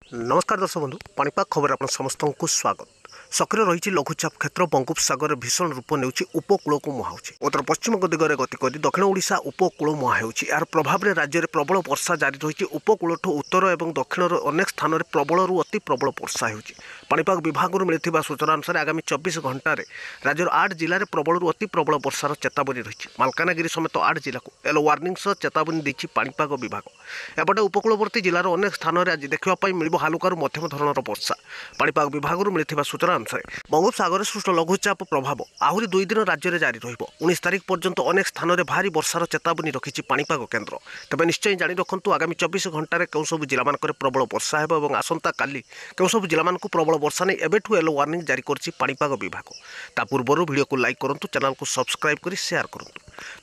नमस्कार दर्शक बंधु पाणीपाग खबर आप समस्त को स्वागत। सक्रिय रही लघुचाप क्षेत्र बंगोपसागर भीषण रूप ने उपकूल को मुहाऊँ। उत्तर पश्चिम दिगरे गति कर दक्षिण ओडिशा उपकूल मुहाऊँ। यार प्रभाव में राज्य में प्रबल वर्षा जारी रही। उपकूल उत्तर और दक्षिण अनेक स्थान में प्रबल अति प्रबल वर्षा हो। पाणीपाग विभाग मिलता सूचना अनुसार आगामी 24 घंटे राज्यर 8 जिले में प्रबल अति प्रबल वर्षार चेतावनी रही। मालकानगिरी समेत 8 जिला को येलो वार्निंग चेतावनी देती पाणीपाग विभाग। एपटे उपकूलवर्ती जिलार अनेक स्थान में आज देखा मिल हालुकार मध्यम धरणर वर्षा। पाणीपाग विभाग मिलता सूचना अनुसार बंगोपसागर सृष्ट लघुचाप प्रभाव आहरी 2 दिन राज्य में जारी रहिबो। 19 तारिख पर्यंत अनेक स्थान में भारी वर्षार चेतावनी रखी पाणीपाग केन्द्र। तेज निश्चय जाणी रखु आगामी 24 घंटे केउ सब जिला प्रबल वर्षा और आसंता काली केउ सब जिला प्रबल वर्षा नहीं एबेठू येलो वार्निंग जारी करछि पाणीपाग विभाग। ता पूर्व वीडियो को लाइक करूँ, चैनल को सब्सक्राइब कर शेयर करूँ।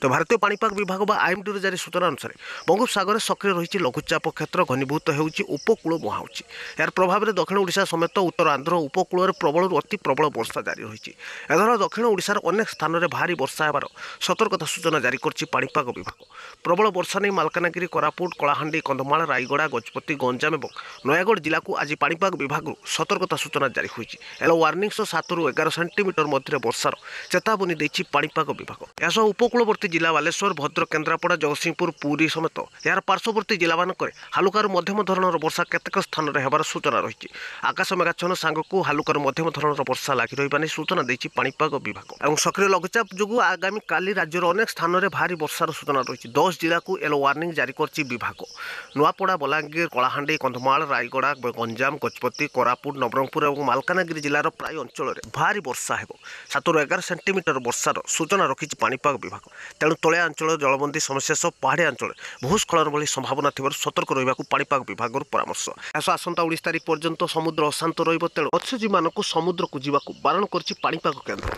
तो भारतीय पाणीपाग विभाग बा आईएमडी जारी सूचना अनुसार बंगोपसागर सक्रिय रही लघुचाप क्षेत्र घनीभूत होउछि उपकूल मुहाउछि। यार प्रभाव में दक्षिण ओडिशा समेत उत्तर आंध्र उपकूल प्रबल अति प्रबल वर्षा जारी रही। एधर दक्षिण ओडिशार अनेक स्थान में भारी वर्षा होबार सतर्कता सूचना जारी करछि पाणीपाग विभाग। प्रबल वर्षा नहीं मालकानगिरी, कोरापुट, कलाहांडी, कंधमाल, रायगड़ा, गजपति, गंजाम और नयागढ़ जिला को आज पाणीपाग विभाग सतर्कता सूचना जारी होइछि। येलो वार्निंग 7 ରୁ 11 सेंटीमीटर मध्य वर्षार चेतावनी देछि पाणीपाग विभाग। यासह उपकूलवर्ती जिला बालेश्वर, भद्रक, केन्द्रापड़ा, जगतसिंहपुर, पुरी समेत यार पार्श्ववर्ती जिला मानक हालुकार मध्यम धरणर वर्षा केतेक स्थान में हेबार सूचना रही। आकाश मेघाच्छन्न सांगक हालुकार मध्यम धरणर वर्षा लगी रही सूचना देछि पाणीपाग विभाग। और सक्रिय लघुचाप जो आगामी काली राज्यर अनेक स्थान में भारी वर्षार सूचना रही। 10 जिला को येलो वार्निंग जारी करछि विभाग। नुआपड़ा, बलांगीर, कलाहांडी, कंधमाल, रायगड़ा, गंजाम, गजपति, कोरापुट, नवरंगपुर और मालकानगिरी जिलार प्राय अंचल में भारी वर्षा हो। 7 ରୁ 11 सेंटीमीटर वर्षार सूचना रखी पाणीपाग विभाग। तेणु तलिया अंचल जलबंदी समस्या सह पहाड़िया अंचल भूस्खलन भली संभावना थी सतर्क रहा पाणीपाग विभाग परामर्श। आसंता 19 तारिख पर्यंत समुद्र अशांत रहिबो। तेणु मत्स्यजीवी मानक समुद्र को जावाक बारण करछि पाणीपाग केन्द्र।